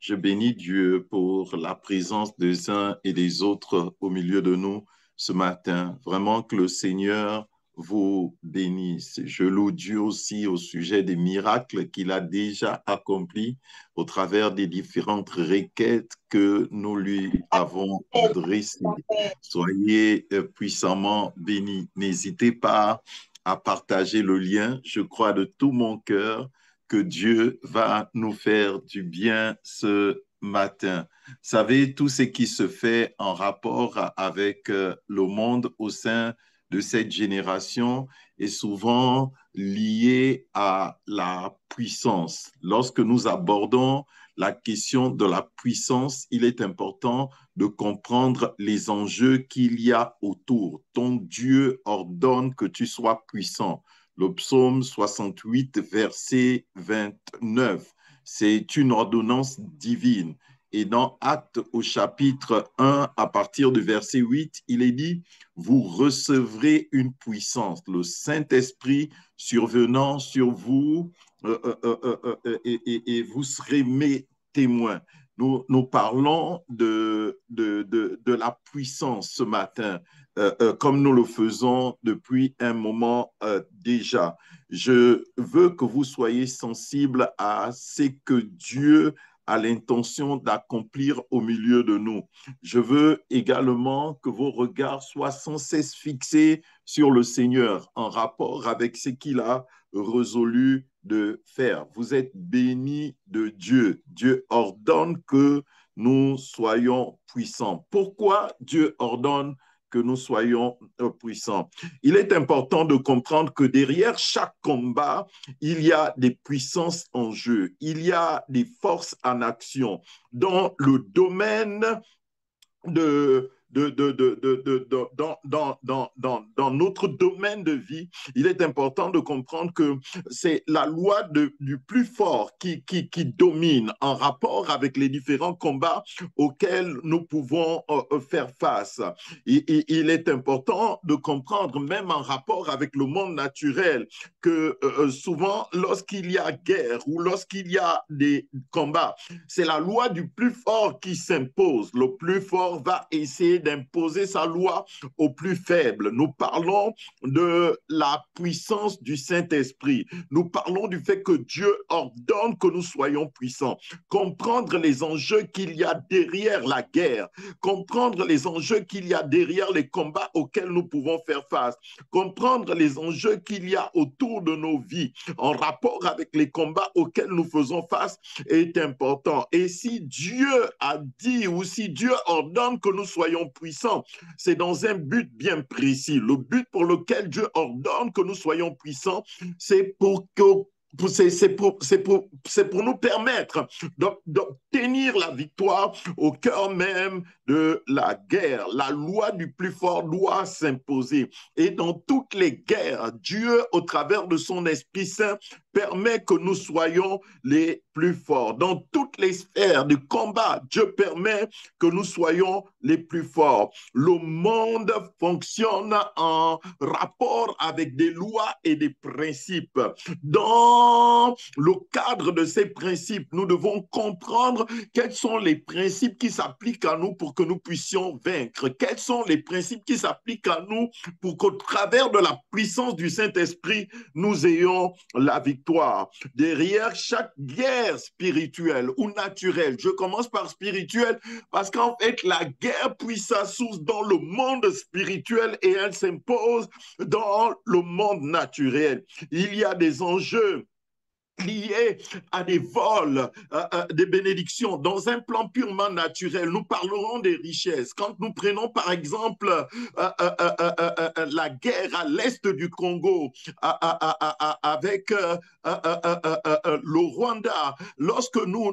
Je bénis Dieu pour la présence des uns et des autres au milieu de nous ce matin. Vraiment que le Seigneur vous bénisse. Je loue Dieu aussi au sujet des miracles qu'il a déjà accomplis au travers des différentes requêtes que nous lui avons adressées. Soyez puissamment bénis. N'hésitez pas à partager le lien. Je crois de tout mon cœur que Dieu va nous faire du bien ce matin. Vous savez, tout ce qui se fait en rapport avec le monde au sein de cette génération est souvent lié à la puissance. Lorsque nous abordons la question de la puissance, il est important de comprendre les enjeux qu'il y a autour. Ton Dieu ordonne que tu sois puissant. Le psaume 68, verset 29. C'est une ordonnance divine. Et dans Actes au chapitre 1, à partir du verset 8, il est dit, vous recevrez une puissance, le Saint-Esprit survenant sur vous et vous serez mes témoins. Nous parlons de la puissance ce matin, comme nous le faisons depuis un moment déjà. Je veux que vous soyez sensibles à ce que Dieu a l'intention d'accomplir au milieu de nous. Je veux également que vos regards soient sans cesse fixés sur le Seigneur en rapport avec ce qu'il a résolu de faire. Vous êtes bénis de Dieu. Dieu ordonne que nous soyons puissants. Pourquoi Dieu ordonne que nous soyons puissants? Il est important de comprendre que derrière chaque combat, il y a des puissances en jeu, il y a des forces en action. Dans le domaine dans notre domaine de vie, il est important de comprendre que c'est la loi du plus fort qui domine en rapport avec les différents combats auxquels nous pouvons faire face. Il est important de comprendre, même en rapport avec le monde naturel, que souvent, lorsqu'il y a guerre ou lorsqu'il y a des combats, c'est la loi du plus fort qui s'impose. Le plus fort va essayer d'imposer sa loi au plus faible. Nous parlons de la puissance du Saint-Esprit. Nous parlons du fait que Dieu ordonne que nous soyons puissants. Comprendre les enjeux qu'il y a derrière la guerre, comprendre les enjeux qu'il y a derrière les combats auxquels nous pouvons faire face, comprendre les enjeux qu'il y a autour de nos vies en rapport avec les combats auxquels nous faisons face est important. Et si Dieu a dit ou si Dieu ordonne que nous soyons puissants, c'est dans un but bien précis. Le but pour lequel Dieu ordonne que nous soyons puissants, c'est pour que c'est pour nous permettre d'obtenir la victoire au cœur même de la guerre. La loi du plus fort doit s'imposer. Et dans toutes les guerres, Dieu, au travers de son Esprit Saint, permet que nous soyons les plus forts. Dans toutes les sphères du combat, Dieu permet que nous soyons les plus forts. Le monde fonctionne en rapport avec des lois et des principes. Dans le cadre de ces principes, nous devons comprendre quels sont les principes qui s'appliquent à nous pour que nous puissions vaincre. Quels sont les principes qui s'appliquent à nous pour qu'au travers de la puissance du Saint-Esprit, nous ayons la victoire. Derrière chaque guerre spirituelle ou naturelle, je commence par spirituelle parce qu'en fait, la guerre puise sa source dans le monde spirituel et elle s'impose dans le monde naturel. Il y a des enjeux liés à des vols, des bénédictions. Dans un plan purement naturel, nous parlerons des richesses. Quand nous prenons par exemple la guerre à l'est du Congo avec le Rwanda, lorsque nous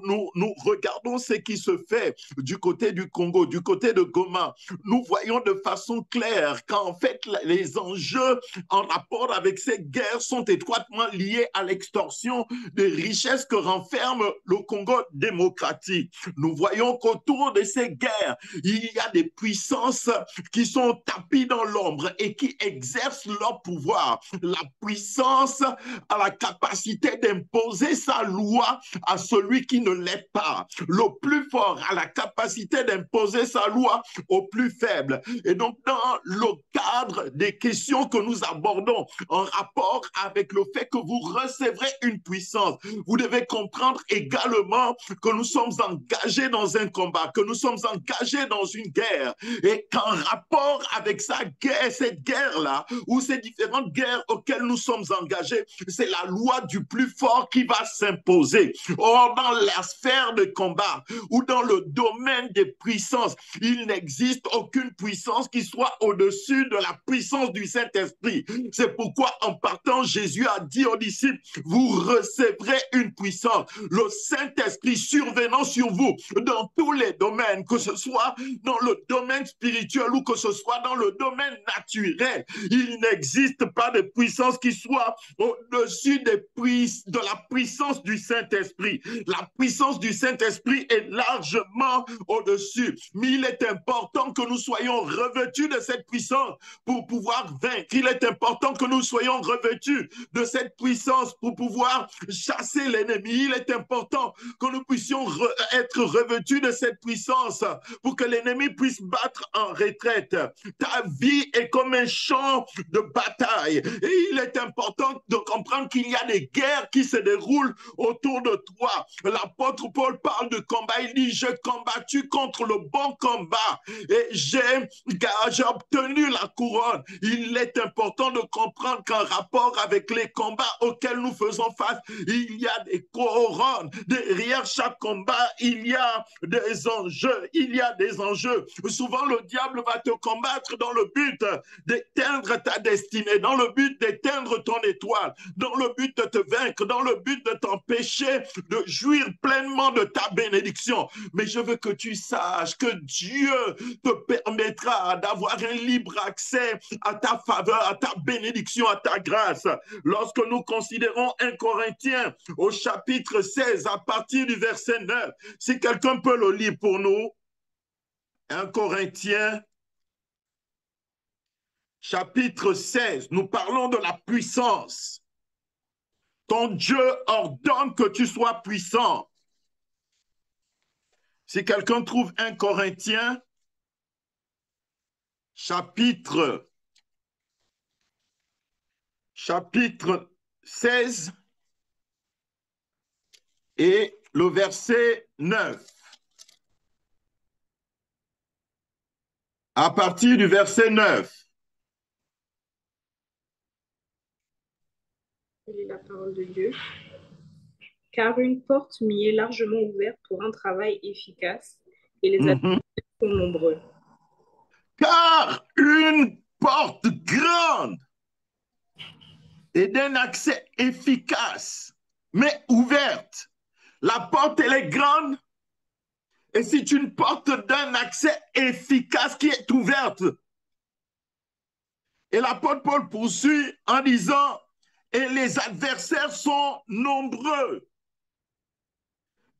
regardons ce qui se fait du côté du Congo, du côté de Goma, nous voyons de façon claire qu'en fait les enjeux en rapport avec ces guerres sont étroitement liés à l'extorsion des richesses que renferme le Congo démocratique. Nous voyons qu'autour de ces guerres, il y a des puissances qui sont tapies dans l'ombre et qui exercent leur pouvoir. La puissance a la capacité d'imposer sa loi à celui qui ne l'est pas. Le plus fort a la capacité d'imposer sa loi au plus faible. Et donc, dans le cadre des questions que nous abordons en rapport avec le fait que vous recevrez une puissance, vous devez comprendre également que nous sommes engagés dans un combat, que nous sommes engagés dans une guerre et qu'en rapport avec cette guerre-là, ou ces différentes guerres auxquelles nous sommes engagés, c'est la loi du plus fort qui va s'imposer. Or, dans la sphère de combat ou dans le domaine des puissances, il n'existe aucune puissance qui soit au-dessus de la puissance du Saint-Esprit. C'est pourquoi, en partant, Jésus a dit aux disciples, vous recevrez une puissance, le Saint-Esprit survenant sur vous dans tous les domaines, que ce soit dans le domaine spirituel ou que ce soit dans le domaine naturel. Il n'existe pas de puissance qui soit au-dessus de la puissance du Saint-Esprit. La puissance du Saint-Esprit est largement au-dessus. Mais il est important que nous soyons revêtus de cette puissance pour pouvoir vaincre. Il est important que nous soyons revêtus de cette puissance pour pouvoir chasser l'ennemi. Il est important que nous puissions être revêtus de cette puissance pour que l'ennemi puisse battre en retraite. Ta vie est comme un champ de bataille et il est important de comprendre qu'il y a des guerres qui se déroulent autour de toi. L'apôtre Paul parle de combat. Il dit, j'ai combattu contre le bon combat et j'ai obtenu la couronne. Il est important de comprendre qu'en rapport avec les combats auxquels nous faisons face, il y a des couronnes. Derrière chaque combat, il y a des enjeux. Il y a des enjeux. Souvent, le diable va te combattre dans le but d'éteindre ta destinée, dans le but d'éteindre ton étoile, dans le but de te vaincre, dans le but de t'empêcher de jouir pleinement de ta bénédiction. Mais je veux que tu saches que Dieu te permettra d'avoir un libre accès à ta faveur, à ta bénédiction, à ta grâce. Lorsque nous considérons 1 Corinthiens au chapitre 16 à partir du verset 9, si quelqu'un peut le lire pour nous, 1 Corinthiens chapitre 16, nous parlons de la puissance. Ton Dieu ordonne que tu sois puissant. Si quelqu'un trouve 1 Corinthiens chapitre 16 et le verset 9. À partir du verset 9. La parole de Dieu. Car une porte m'y est largement ouverte pour un travail efficace et les adversaires sont nombreux. Car une porte grande et d'un accès efficace, mais ouverte. La porte, elle est grande et c'est une porte d'un accès efficace qui est ouverte. Et l'apôtre Paul poursuit en disant, et les adversaires sont nombreux.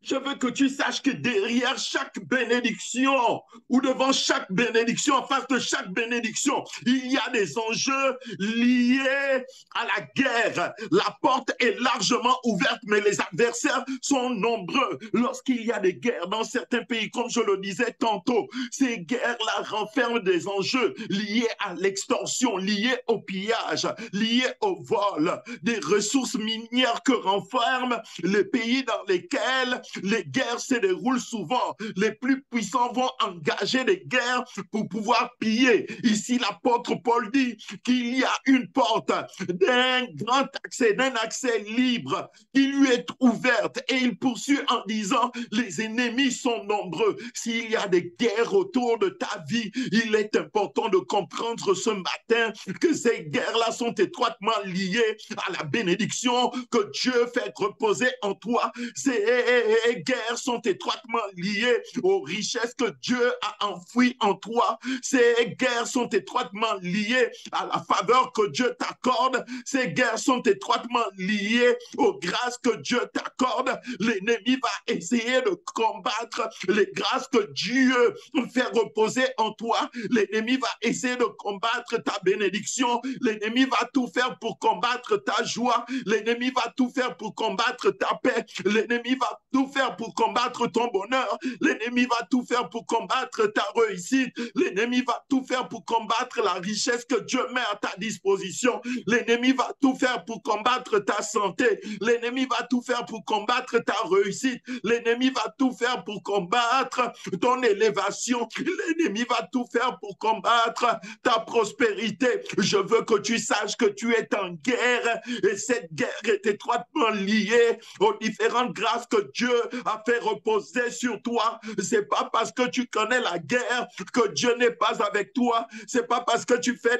Je veux que tu saches que derrière chaque bénédiction ou devant chaque bénédiction, en face de chaque bénédiction, il y a des enjeux liés à la guerre. La porte est largement ouverte, mais les adversaires sont nombreux. Lorsqu'il y a des guerres dans certains pays, comme je le disais tantôt, ces guerres-là renferment des enjeux liés à l'extorsion, liés au pillage, liés au vol, des ressources minières que renferment les pays dans lesquels les guerres se déroulent souvent. Les plus puissants vont engager des guerres pour pouvoir piller. Ici, l'apôtre Paul dit qu'il y a une porte d'un grand accès, d'un accès libre qui lui est ouverte. Et il poursuit en disant, les ennemis sont nombreux. S'il y a des guerres autour de ta vie, il est important de comprendre ce matin que ces guerres-là sont étroitement liées à la bénédiction que Dieu fait reposer en toi. C'est Ces guerres sont étroitement liées aux richesses que Dieu a enfouies en toi. Ces guerres sont étroitement liées à la faveur que Dieu t'accorde. Ces guerres sont étroitement liées aux grâces que Dieu t'accorde. L'ennemi va essayer de combattre les grâces que Dieu fait reposer en toi. L'ennemi va essayer de combattre ta bénédiction. L'ennemi va tout faire pour combattre ta joie. L'ennemi va tout faire pour combattre ta paix. L'ennemi va tout faire pour combattre ton bonheur. L'ennemi va tout faire pour combattre ta réussite. L'ennemi va tout faire pour combattre la richesse que Dieu met à ta disposition. L'ennemi va tout faire pour combattre ta santé. L'ennemi va tout faire pour combattre ta réussite. L'ennemi va tout faire pour combattre ton élévation. L'ennemi va tout faire pour combattre ta prospérité. Je veux que tu saches que tu es en guerre et cette guerre est étroitement liée aux différentes grâces que Dieu a fait reposer sur toi. C'est pas parce que tu connais la guerre que Dieu n'est pas avec toi. C'est pas parce que tu fais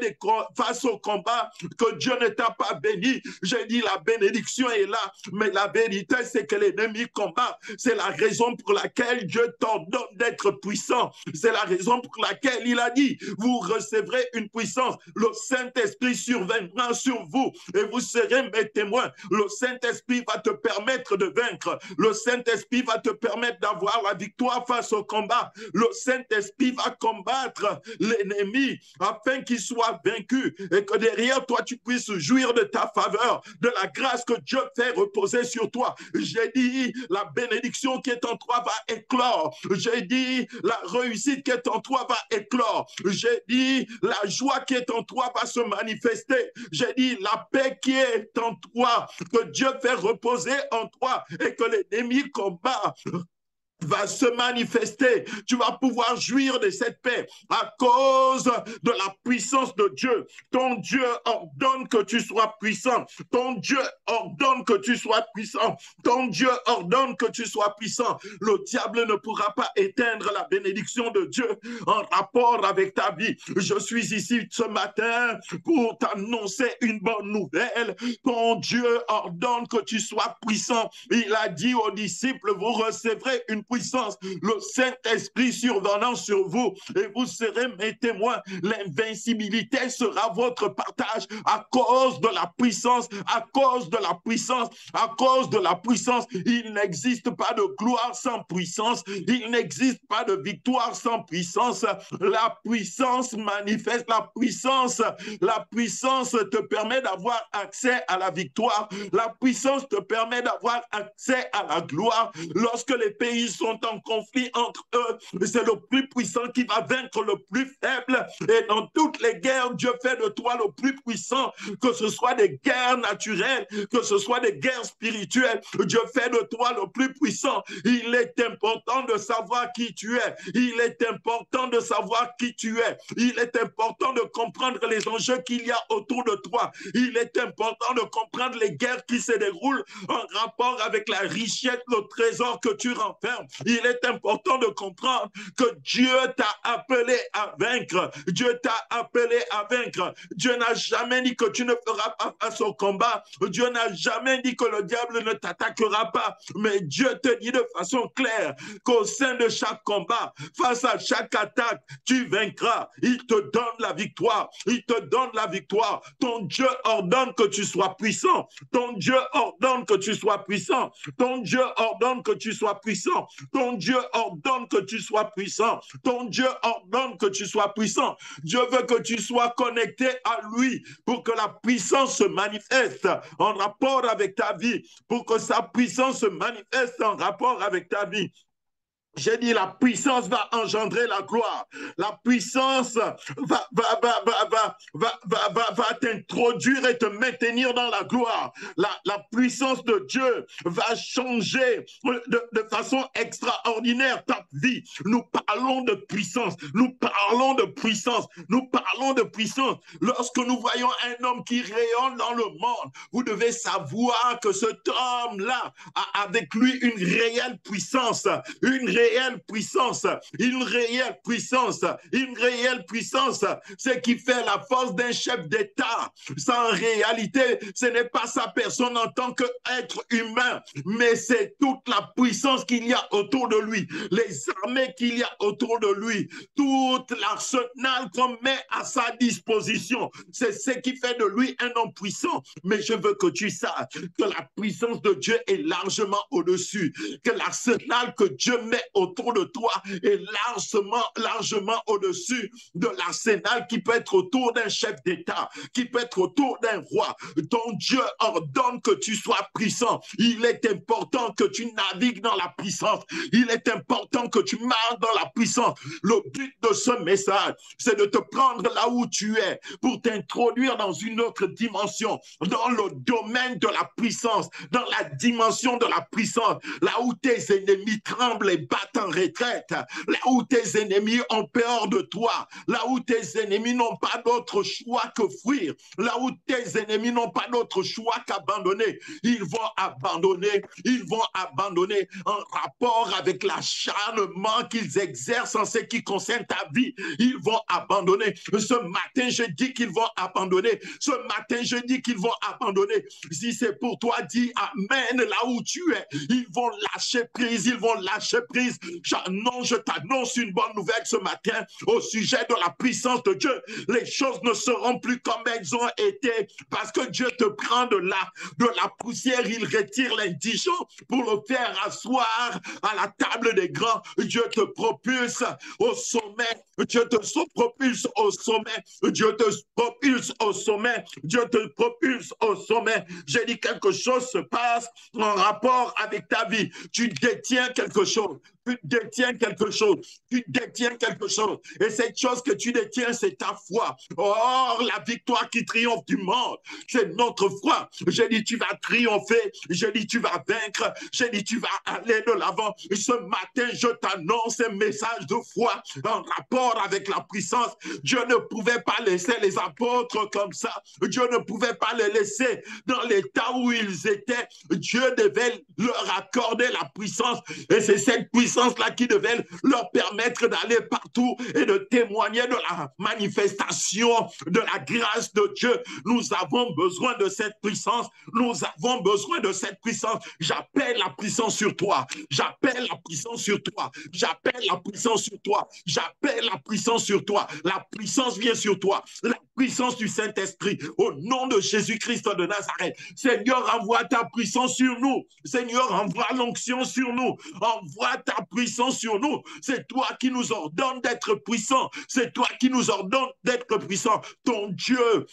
face au combat que Dieu ne t'a pas béni. J'ai dit la bénédiction est là, mais la vérité c'est que l'ennemi combat. C'est la raison pour laquelle Dieu t'ordonne d'être puissant. C'est la raison pour laquelle il a dit, vous recevrez une puissance. Le Saint-Esprit surviendra sur vous et vous serez mes témoins. Le Saint-Esprit va te permettre de vaincre. Le Saint-Esprit va te permettre d'avoir la victoire face au combat. Le Saint-Esprit va combattre l'ennemi afin qu'il soit vaincu et que derrière toi, tu puisses jouir de ta faveur, de la grâce que Dieu fait reposer sur toi. J'ai dit, la bénédiction qui est en toi va éclore. J'ai dit, la réussite qui est en toi va éclore. J'ai dit, la joie qui est en toi va se manifester. J'ai dit, la paix qui est en toi, que Dieu fait reposer en toi et que l'ennemi combat va se manifester. Tu vas pouvoir jouir de cette paix à cause de la puissance de Dieu. Ton Dieu ordonne que tu sois puissant. Ton Dieu ordonne que tu sois puissant. Ton Dieu ordonne que tu sois puissant. Le diable ne pourra pas éteindre la bénédiction de Dieu en rapport avec ta vie. Je suis ici ce matin pour t'annoncer une bonne nouvelle. Ton Dieu ordonne que tu sois puissant. Il a dit aux disciples, vous recevrez une puissance, le Saint-Esprit survenant sur vous et vous serez mes témoins. L'invincibilité sera votre partage à cause de la puissance, à cause de la puissance, à cause de la puissance. Il n'existe pas de gloire sans puissance, il n'existe pas de victoire sans puissance. La puissance manifeste la puissance. La puissance te permet d'avoir accès à la victoire. La puissance te permet d'avoir accès à la gloire. Lorsque les pays sont en conflit entre eux, c'est le plus puissant qui va vaincre le plus faible. Et dans toutes les guerres, Dieu fait de toi le plus puissant, que ce soit des guerres naturelles, que ce soit des guerres spirituelles. Dieu fait de toi le plus puissant. Il est important de savoir qui tu es. Il est important de savoir qui tu es. Il est important de comprendre les enjeux qu'il y a autour de toi. Il est important de comprendre les guerres qui se déroulent en rapport avec la richesse, le trésor que tu renfermes. Il est important de comprendre que Dieu t'a appelé à vaincre. Dieu t'a appelé à vaincre. Dieu n'a jamais dit que tu ne feras pas face au combat. Dieu n'a jamais dit que le diable ne t'attaquera pas. Mais Dieu te dit de façon claire qu'au sein de chaque combat, face à chaque attaque, tu vaincras. Il te donne la victoire. Il te donne la victoire. Ton Dieu ordonne que tu sois puissant. Ton Dieu ordonne que tu sois puissant. Ton Dieu ordonne que tu sois puissant. Ton Dieu ordonne que tu sois puissant. Ton Dieu ordonne que tu sois puissant. Dieu veut que tu sois connecté à lui pour que la puissance se manifeste en rapport avec ta vie, pour que sa puissance se manifeste en rapport avec ta vie. J'ai dit, la puissance va engendrer la gloire. La puissance va t'introduire et te maintenir dans la gloire. La puissance de Dieu va changer de façon extraordinaire ta vie. Nous parlons de puissance. Nous parlons de puissance. Nous parlons de puissance. Lorsque nous voyons un homme qui rayonne dans le monde, vous devez savoir que cet homme-là a avec lui une réelle puissance, une réelle puissance, une réelle puissance, une réelle puissance. Ce qui fait la force d'un chef d'État. En réalité, ce n'est pas sa personne en tant qu'être humain, mais c'est toute la puissance qu'il y a autour de lui, les armées qu'il y a autour de lui, tout l'arsenal qu'on met à sa disposition. C'est ce qui fait de lui un homme puissant. Mais je veux que tu saches que la puissance de Dieu est largement au-dessus, que l'arsenal que Dieu met autour de toi est largement au-dessus de l'arsenal qui peut être autour d'un chef d'État, qui peut être autour d'un roi. Ton Dieu ordonne que tu sois puissant. Il est important que tu navigues dans la puissance. Il est important que tu marches dans la puissance. Le but de ce message, c'est de te prendre là où tu es pour t'introduire dans une autre dimension, dans le domaine de la puissance, dans la dimension de la puissance, là où tes ennemis tremblent et battent en retraite, là où tes ennemis ont peur de toi, là où tes ennemis n'ont pas d'autre choix que fuir, là où tes ennemis n'ont pas d'autre choix qu'abandonner. Ils vont abandonner en rapport avec l'acharnement qu'ils exercent en ce qui concerne ta vie. Ils vont abandonner. Ce matin, je dis qu'ils vont abandonner. Ce matin, je dis qu'ils vont abandonner. Si c'est pour toi, dis Amen là où tu es. Ils vont lâcher prise. Ils vont lâcher prise. Je t'annonce une bonne nouvelle ce matin au sujet de la puissance de Dieu. Les choses ne seront plus comme elles ont été parce que Dieu te prend de la poussière. Il retire l'indigent pour le faire asseoir à la table des grands. Dieu te propulse au sommet. Dieu te propulse au sommet. Dieu te propulse au sommet. Dieu te propulse au sommet. J'ai dit quelque chose se passe en rapport avec ta vie. Tu détiens quelque chose. Tu détiens quelque chose. Tu détiens quelque chose. Et cette chose que tu détiens, c'est ta foi. Or, la victoire qui triomphe du monde, c'est notre foi. J'ai dit, tu vas triompher. J'ai dit, tu vas vaincre. J'ai dit, tu vas aller de l'avant. Ce matin, je t'annonce un message de foi en rapport avec la puissance. Dieu ne pouvait pas laisser les apôtres comme ça. Dieu ne pouvait pas les laisser dans l'état où ils étaient. Dieu devait leur accorder la puissance. Et c'est cette puissance-là qui devait leur permettre d'aller partout et de témoigner de la manifestation de la grâce de Dieu. Nous avons besoin de cette puissance. Nous avons besoin de cette puissance. J'appelle la puissance sur toi. J'appelle la puissance sur toi. J'appelle la puissance sur toi. J'appelle la puissance sur toi. La puissance vient sur toi. La puissance du Saint-Esprit. Au nom de Jésus-Christ de Nazareth. Seigneur, envoie ta puissance sur nous. Seigneur, envoie l'onction sur nous. Envoie ta puissance sur nous. C'est toi qui nous ordonne d'être puissants. C'est toi qui nous ordonne d'être puissants. Ton Dieu.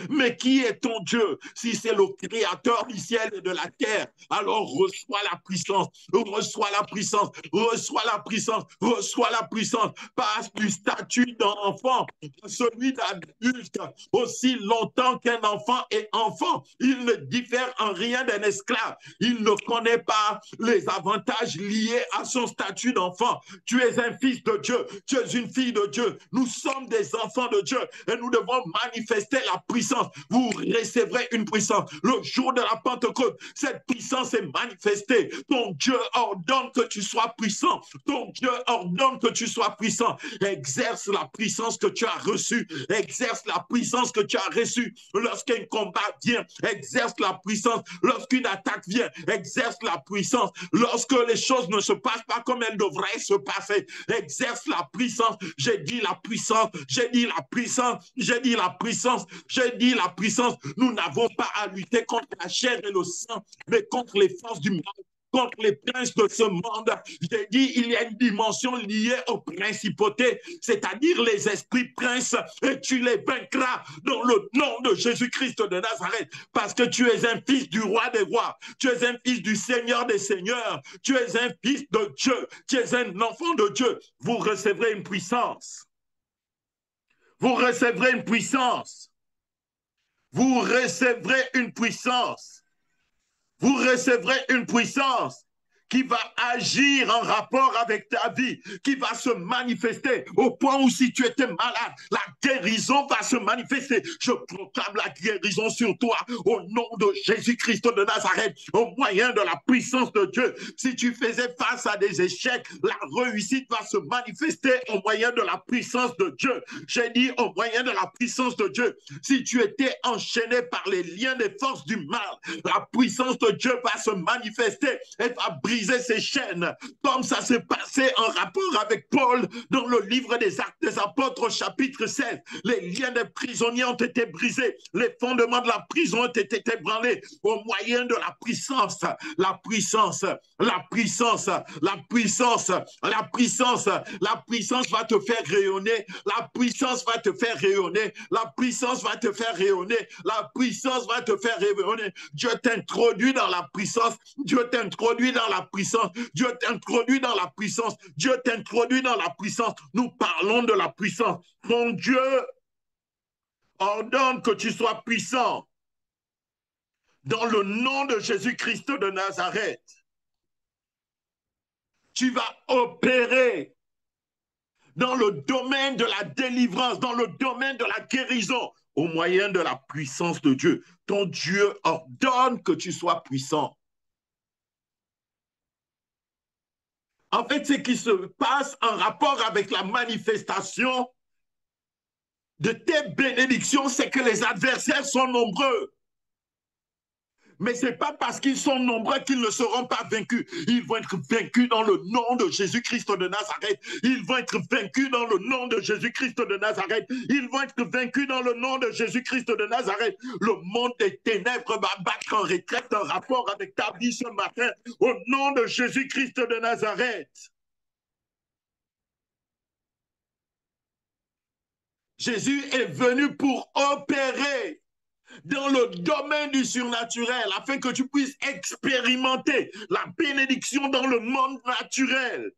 Mais qui est ton Dieu? Si c'est le créateur du ciel et de la terre, alors reçois la puissance. Reçois la puissance. Reçois la puissance. Reçois la puissance. Passe du statut d'enfant à celui d'adulte. Aussi longtemps qu'un enfant est enfant, il ne diffère en rien d'un esclave. Il ne connaît pas les avantages liés à son statut d'enfant. Tu es un fils de Dieu. Tu es une fille de Dieu. Nous sommes des enfants de Dieu et nous devons manifester la puissance. Vous recevrez une puissance. Le jour de la Pentecôte, cette puissance est manifestée. Ton Dieu ordonne que tu sois puissant. Ton Dieu ordonne que tu sois puissant. Exerce la puissance que tu as reçue. Exerce la puissance que tu as reçue. Lorsqu'un combat vient, exerce la puissance. Lorsqu'une attaque vient, exerce la puissance. Lorsque les choses ne se passent pas comme elles devraient se passer, exerce la puissance. J'ai dit la puissance. J'ai dit la puissance. J'ai dit la puissance. J'ai dit la puissance. Nous n'avons pas à lutter contre la chair et le sang, mais contre les forces du mal, contre les princes de ce monde. J'ai dit, il y a une dimension liée aux principautés, c'est-à-dire les esprits princes, et tu les vaincras dans le nom de Jésus-Christ de Nazareth, parce que tu es un fils du roi des rois, tu es un fils du Seigneur des seigneurs, tu es un fils de Dieu, tu es un enfant de Dieu. Vous recevrez une puissance. Vous recevrez une puissance. Vous recevrez une puissance. Vous recevrez une puissance qui va agir en rapport avec ta vie, qui va se manifester au point où si tu étais malade, la guérison va se manifester. Je proclame la guérison sur toi au nom de Jésus-Christ de Nazareth, au moyen de la puissance de Dieu. Si tu faisais face à des échecs, la réussite va se manifester au moyen de la puissance de Dieu. J'ai dit au moyen de la puissance de Dieu. Si tu étais enchaîné par les liens des forces du mal, la puissance de Dieu va se manifester et va briser ces chaînes, comme ça s'est passé en rapport avec Paul dans le livre des Actes des Apôtres, chapitre 16. Les liens des prisonniers ont été brisés, les fondements de la prison ont été ébranlés au moyen de la puissance, la puissance, la puissance, la puissance, la puissance, la puissance va te faire rayonner, la puissance va te faire rayonner, la puissance va te faire rayonner, la puissance va te faire rayonner. Dieu t'introduit dans la puissance, Dieu t'introduit dans la puissance, Dieu t'introduit dans la puissance, Dieu t'introduit dans la puissance. Nous parlons de la puissance. Ton Dieu ordonne que tu sois puissant dans le nom de Jésus-Christ de Nazareth. Tu vas opérer dans le domaine de la délivrance, dans le domaine de la guérison, au moyen de la puissance de Dieu. Ton Dieu ordonne que tu sois puissant. En fait, ce qui se passe en rapport avec la manifestation de tes bénédictions, c'est que les adversaires sont nombreux. Mais ce n'est pas parce qu'ils sont nombreux qu'ils ne seront pas vaincus. Ils vont être vaincus dans le nom de Jésus-Christ de Nazareth. Ils vont être vaincus dans le nom de Jésus-Christ de Nazareth. Ils vont être vaincus dans le nom de Jésus-Christ de Nazareth. Le monde des ténèbres va battre en retraite en rapport avec ta vie ce matin. Au nom de Jésus-Christ de Nazareth. Jésus est venu pour opérer dans le domaine du surnaturel, afin que tu puisses expérimenter la bénédiction dans le monde naturel.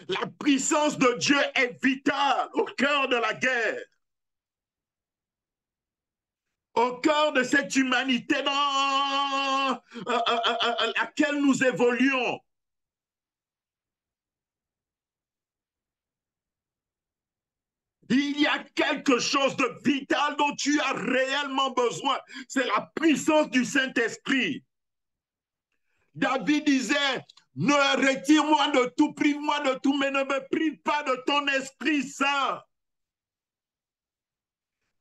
La puissance de Dieu est vitale au cœur de la guerre, au cœur de cette humanité dans laquelle nous évoluons. Il y a quelque chose de vital dont tu as réellement besoin. C'est la puissance du Saint-Esprit. David disait, ne retire-moi de tout, prive-moi de tout, mais ne me prive pas de ton Esprit Saint.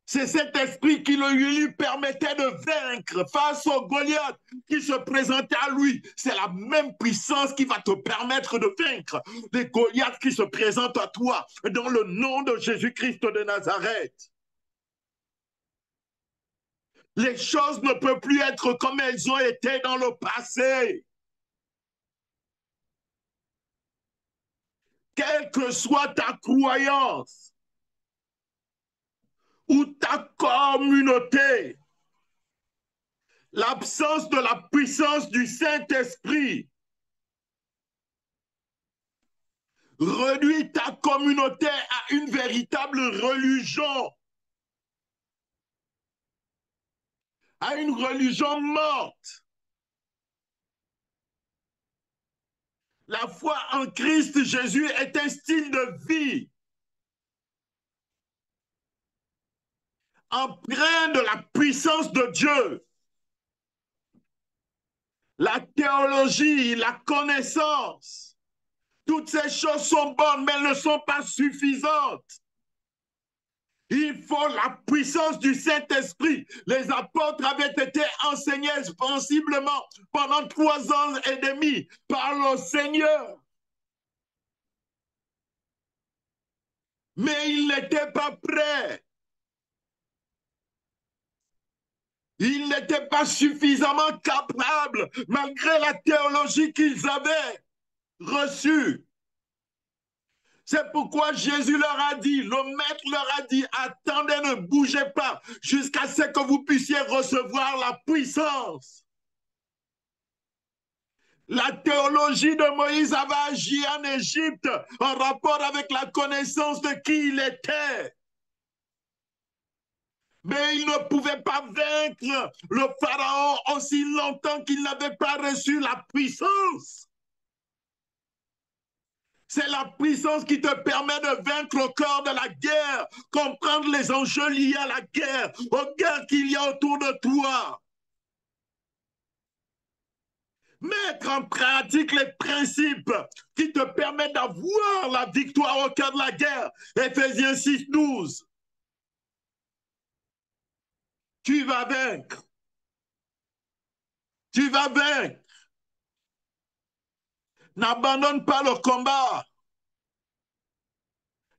C'est cet esprit qui lui permettait de vaincre face au Goliath qui se présentait à lui. C'est la même puissance qui va te permettre de vaincre les Goliaths qui se présentent à toi dans le nom de Jésus-Christ de Nazareth. Les choses ne peuvent plus être comme elles ont été dans le passé. Quelle que soit ta croyance ou ta communauté, l'absence de la puissance du Saint-Esprit réduit ta communauté à une véritable religion, à une religion morte. La foi en Christ Jésus est un style de vie empreint de la puissance de Dieu. La théologie, la connaissance, toutes ces choses sont bonnes, mais elles ne sont pas suffisantes. Il faut la puissance du Saint-Esprit. Les apôtres avaient été enseignés sensiblement pendant 3 ans et demi par le Seigneur. Mais ils n'étaient pas prêts. Ils n'étaient pas suffisamment capables, malgré la théologie qu'ils avaient reçue. C'est pourquoi Jésus leur a dit, le maître leur a dit, attendez, ne bougez pas jusqu'à ce que vous puissiez recevoir la puissance. La théologie de Moïse avait agi en Égypte en rapport avec la connaissance de qui il était. Mais il ne pouvait pas vaincre le Pharaon aussi longtemps qu'il n'avait pas reçu la puissance. C'est la puissance qui te permet de vaincre au cœur de la guerre, comprendre les enjeux liés à la guerre, aux guerres qu'il y a autour de toi. Mettre en pratique les principes qui te permettent d'avoir la victoire au cœur de la guerre. Éphésiens 6, 12. Tu vas vaincre. Tu vas vaincre. N'abandonne pas le combat.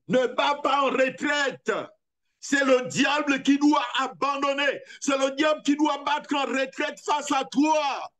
Ne bats pas en retraite. C'est le diable qui doit abandonner. C'est le diable qui doit battre en retraite face à toi.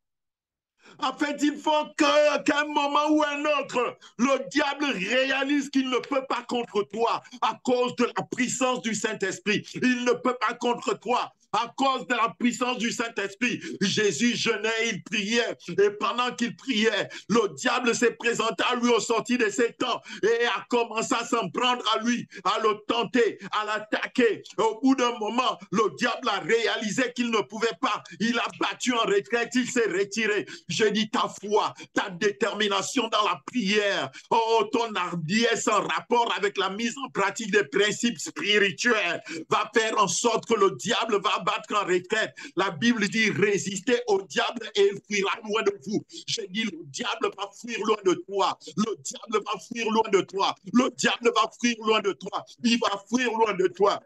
En fait, il faut qu'à un moment ou un autre, le diable réalise qu'il ne peut pas contre toi à cause de la puissance du Saint-Esprit. Il ne peut pas contre toi à cause de la puissance du Saint-Esprit. Jésus jeûnait, il priait. Et pendant qu'il priait, le diable s'est présenté à lui au sorti de ses temps et a commencé à s'en prendre à lui, à le tenter, à l'attaquer. Au bout d'un moment, le diable a réalisé qu'il ne pouvait pas. Il a battu en retraite, il s'est retiré. Je dis ta foi, ta détermination dans la prière, oh, ton hardiesse en rapport avec la mise en pratique des principes spirituels va faire en sorte que le diable va battre en retraite. La Bible dit résistez au diable et il fuira loin de vous. Je dis le diable va fuir loin de toi. Le diable va fuir loin de toi. Le diable va fuir loin de toi. Il va fuir loin de toi.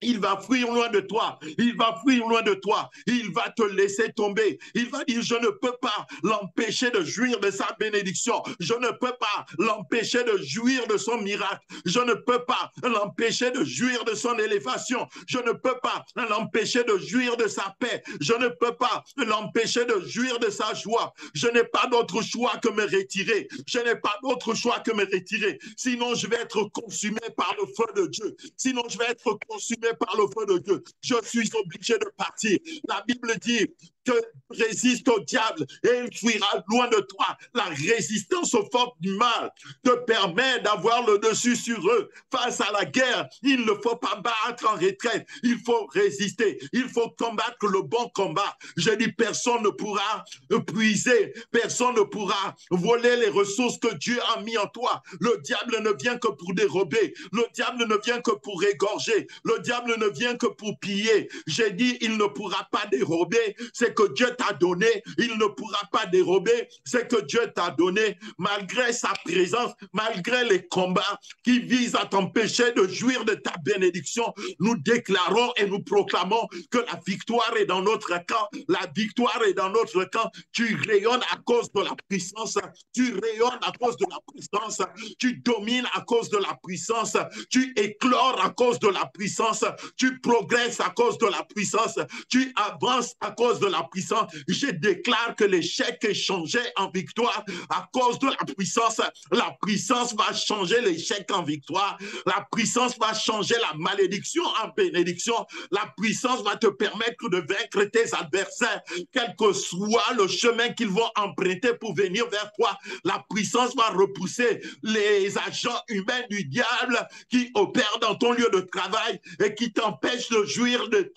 Il va fuir loin de toi. Il va fuir loin de toi. Il va te laisser tomber. Il va dire, je ne peux pas l'empêcher de jouir de sa bénédiction. Je ne peux pas l'empêcher de jouir de son miracle. Je ne peux pas l'empêcher de jouir de son élévation. Je ne peux pas l'empêcher de jouir de sa paix. Je ne peux pas l'empêcher de jouir de sa joie. Je n'ai pas d'autre choix que me retirer. Je n'ai pas d'autre choix que me retirer. Sinon, je vais être consumé par le feu de Dieu. Sinon, je vais être consumé par le feu de Dieu. Je suis obligé de partir. La Bible dit que résiste au diable et il fuira loin de toi. La résistance aux forces du mal te permet d'avoir le dessus sur eux. Face à la guerre, il ne faut pas battre en retraite. Il faut résister. Il faut combattre le bon combat. Je dis, personne ne pourra puiser. Personne ne pourra voler les ressources que Dieu a mis en toi. Le diable ne vient que pour dérober. Le diable ne vient que pour égorger. Le diable ne vient que pour piller. J'ai dit, il ne pourra pas dérober. C'est que Dieu t'a donné, il ne pourra pas dérober ce que Dieu t'a donné, malgré sa présence, malgré les combats qui visent à t'empêcher de jouir de ta bénédiction. Nous déclarons et nous proclamons que la victoire est dans notre camp, la victoire est dans notre camp. Tu rayonnes à cause de la puissance, tu rayonnes à cause de la puissance, tu domines à cause de la puissance, tu éclores à cause de la puissance, tu progresses à cause de la puissance, tu avances à cause de la puissance. Je déclare que l'échec est changé en victoire à cause de la puissance. La puissance va changer l'échec en victoire. La puissance va changer la malédiction en bénédiction. La puissance va te permettre de vaincre tes adversaires, quel que soit le chemin qu'ils vont emprunter pour venir vers toi. La puissance va repousser les agents humains du diable qui opèrent dans ton lieu de travail et qui t'empêchent de jouir de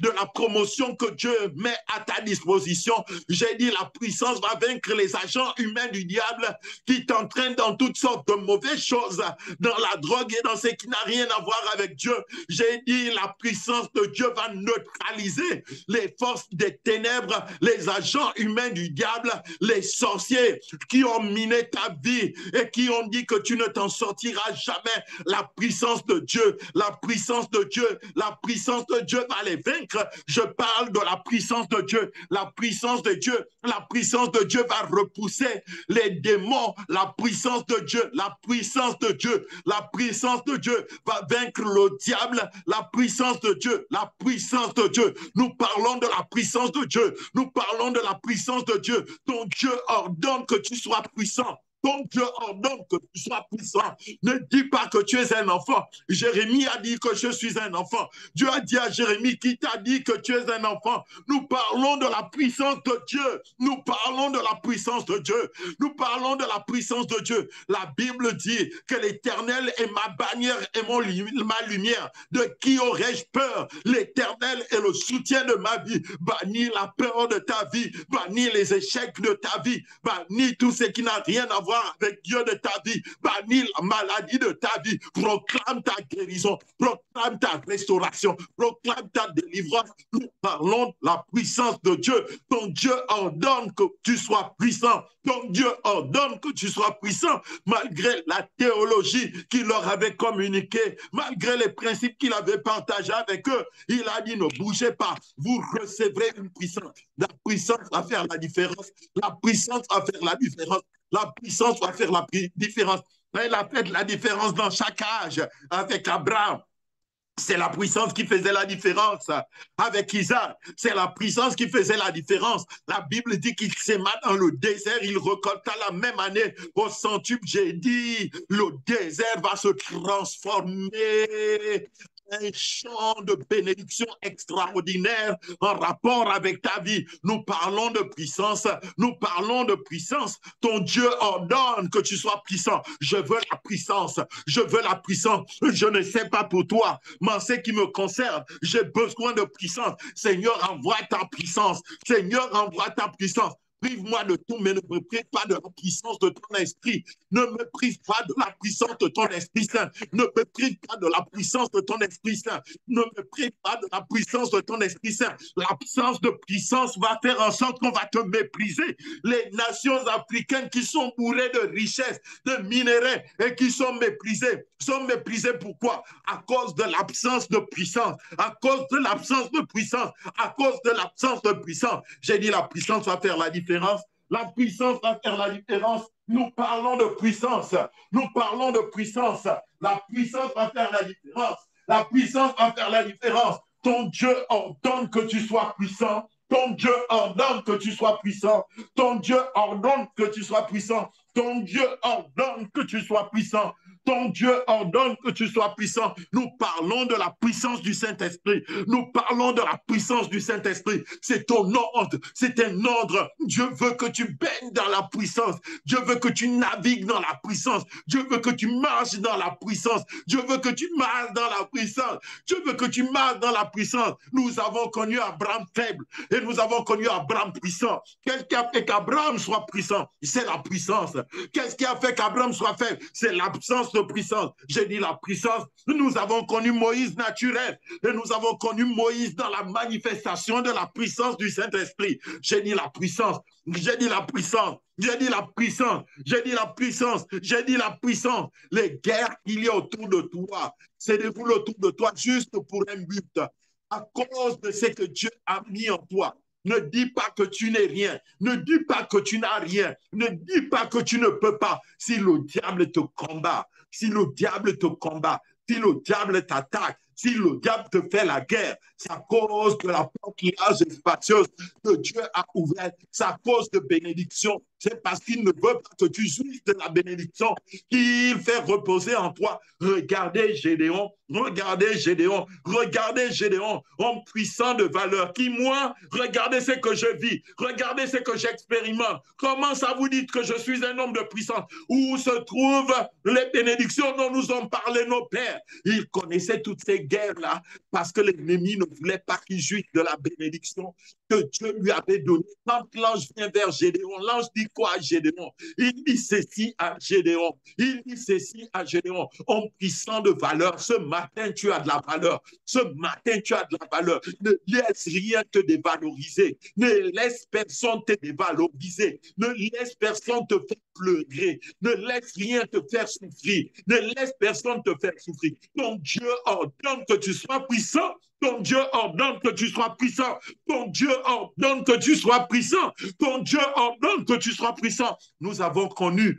la promotion que Dieu met à ta disposition. J'ai dit, la puissance va vaincre les agents humains du diable qui t'entraînent dans toutes sortes de mauvaises choses, dans la drogue et dans ce qui n'a rien à voir avec Dieu. J'ai dit, la puissance de Dieu va neutraliser les forces des ténèbres, les agents humains du diable, les sorciers qui ont miné ta vie et qui ont dit que tu ne t'en sortiras jamais. La puissance de Dieu, la puissance de Dieu, la puissance de Dieu va les vaincre. Je parle de la puissance de Dieu, la puissance de Dieu, la puissance de Dieu va repousser les démons, la puissance de Dieu, la puissance de Dieu, la puissance de Dieu va vaincre le diable, la puissance de Dieu, la puissance de Dieu. Nous parlons de la puissance de Dieu, nous parlons de la puissance de Dieu. Ton Dieu ordonne que tu sois puissant. Ton Dieu ordonne que tu sois puissant. Ne dis pas que tu es un enfant. Jérémie a dit que je suis un enfant. Dieu a dit à Jérémie, qui t'a dit que tu es un enfant? Nous parlons de la puissance de Dieu. Nous parlons de la puissance de Dieu. Nous parlons de la puissance de Dieu. La Bible dit que l'Éternel est ma bannière et ma lumière. De qui aurais-je peur? L'Éternel est le soutien de ma vie. Bannis la peur de ta vie. Bannis les échecs de ta vie. Bannis tout ce qui n'a rien à voir avec Dieu de ta vie. Bannis la maladie de ta vie. Proclame ta guérison. Proclame ta restauration. Proclame ta délivrance. Nous parlons de la puissance de Dieu. Ton Dieu ordonne que tu sois puissant. Ton Dieu ordonne que tu sois puissant, malgré la théologie qu'il leur avait communiquée, malgré les principes qu'il avait partagés avec eux. Il a dit, ne bougez pas, vous recevrez une puissance. La puissance va faire la différence. La puissance va faire la différence. La puissance va faire la différence. Elle a fait la différence dans chaque âge avec Abraham. C'est la puissance qui faisait la différence avec Isaac. C'est la puissance qui faisait la différence. La Bible dit qu'il s'aima dans le désert, il récolta la même année au centuple. J'ai dit, le désert va se transformer un champ de bénédiction extraordinaire en rapport avec ta vie. Nous parlons de puissance. Nous parlons de puissance. Ton Dieu ordonne que tu sois puissant. Je veux la puissance. Je veux la puissance. Je ne sais pas pour toi, mais en ce qui me concerne, j'ai besoin de puissance. Seigneur, envoie ta puissance. Seigneur, envoie ta puissance. Prive-moi de tout, mais ne me prive pas de la puissance de ton esprit. Ne me prive pas de la puissance de ton Esprit Saint. Ne me prive pas de la puissance de ton Esprit Saint. Ne me prive pas de la puissance de ton Esprit Saint. L'absence de puissance va faire en sorte qu'on va te mépriser. Les nations africaines qui sont bourrées de richesses, de minéraux et qui sont méprisées pourquoi? À cause de l'absence de puissance. À cause de l'absence de puissance. À cause de l'absence de puissance. J'ai dit la puissance va faire la différence. La puissance va faire la différence. Nous parlons de puissance. Nous parlons de puissance. La puissance va faire la différence. La puissance va faire la différence. Ton Dieu ordonne que tu sois puissant. Ton Dieu ordonne que tu sois puissant. Ton Dieu ordonne que tu sois puissant. Ton Dieu ordonne que tu sois puissant. Ton Dieu ordonne que tu sois puissant. Nous parlons de la puissance du Saint-Esprit. Nous parlons de la puissance du Saint-Esprit. C'est ton ordre. C'est un ordre. Dieu veut que tu baignes dans la puissance. Dieu veut que tu navigues dans la puissance. Dieu veut que tu marches dans la puissance. Dieu veut que tu marches dans la puissance. Dieu veut que tu marches dans la puissance. Nous avons connu Abraham faible et nous avons connu Abraham puissant. Qu'est-ce qui a fait qu'Abraham soit puissant? C'est la puissance. Qu'est-ce qui a fait qu'Abraham soit faible? C'est l'absence de puissance. J'ai dit la puissance. Nous avons connu Moïse naturel et nous avons connu Moïse dans la manifestation de la puissance du Saint-Esprit. J'ai dit la puissance. J'ai dit la puissance. J'ai dit la puissance. J'ai dit la puissance. J'ai dit la puissance. Les guerres qu'il y a autour de toi se déroulent autour de toi juste pour un but. À cause de ce que Dieu a mis en toi. Ne dis pas que tu n'es rien. Ne dis pas que tu n'as rien. Ne dis pas que tu ne peux pas. Si le diable te combat, si le diable te combat, si le diable t'attaque, si le diable te fait la guerre, c'est à cause de la porte large et spacieuse que Dieu a ouverte. C'est à cause de bénédiction. C'est parce qu'il ne veut pas que tu jouisses de la bénédiction qu'il fait reposer en toi. Regardez Gédéon, regardez Gédéon, regardez Gédéon, homme puissant de valeur, qui moi, regardez ce que je vis, regardez ce que j'expérimente. Comment ça vous dites que je suis un homme de puissance? Où se trouvent les bénédictions dont nous ont parlé nos pères? Ils connaissaient toutes ces guerres-là parce que l'ennemi ne voulait pas qu'il jouisse de la bénédiction que Dieu lui avait donnée. Quand l'ange vient vers Gédéon, l'ange dit quoi à Gédéon? Il dit ceci à Gédéon. Il dit ceci à Gédéon. Homme puissant de valeur, ce matin tu as de la valeur. Ce matin tu as de la valeur. Ne laisse rien te dévaloriser. Ne laisse personne te dévaloriser. Ne laisse personne te faire pleurer. Ne laisse rien te faire souffrir. Ne laisse personne te faire souffrir. Ton Dieu ordonne que tu sois puissant. Ton Dieu ordonne que tu sois puissant. Ton Dieu ordonne que tu sois puissant. Ton Dieu ordonne que tu sois puissant. Nous avons connu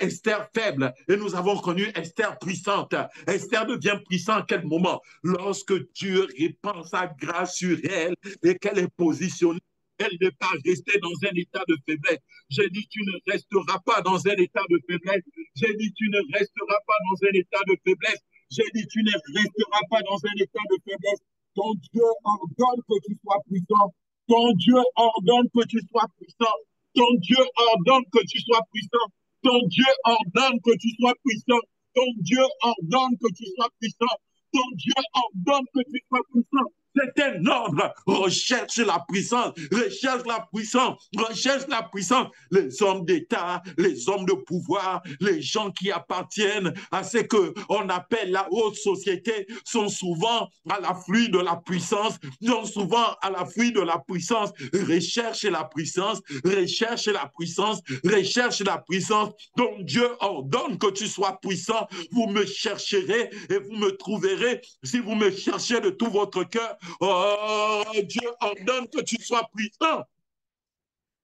Esther faible et nous avons connu Esther puissante. Esther devient puissante à quel moment? Lorsque Dieu répand sa grâce sur elle et qu'elle est positionnée Elle n'est pas restée dans un état de faiblesse. J'ai dit, tu ne resteras pas dans un état de faiblesse. J'ai dit, tu ne resteras pas dans un état de faiblesse. J'ai dit, tu ne resteras pas dans un état de faiblesse. Ton Dieu ordonne que tu sois puissant. Ton Dieu ordonne que tu sois puissant. Ton Dieu ordonne que tu sois puissant. Ton Dieu ordonne que tu sois puissant. Ton Dieu ordonne que tu sois puissant. Ton Dieu ordonne que tu sois puissant. C'est un ordre. Recherche la puissance, recherche la puissance, recherche la puissance. Les hommes d'État, les hommes de pouvoir, les gens qui appartiennent à ce qu'on appelle la haute société sont souvent à l'afflux de la puissance, sont souvent à l'afflux de la puissance. Recherche la puissance, recherche la puissance, recherche la puissance. Donc Dieu ordonne que tu sois puissant. Vous me chercherez et vous me trouverez si vous me cherchez de tout votre cœur. Oh, Dieu ordonne que tu sois puissant.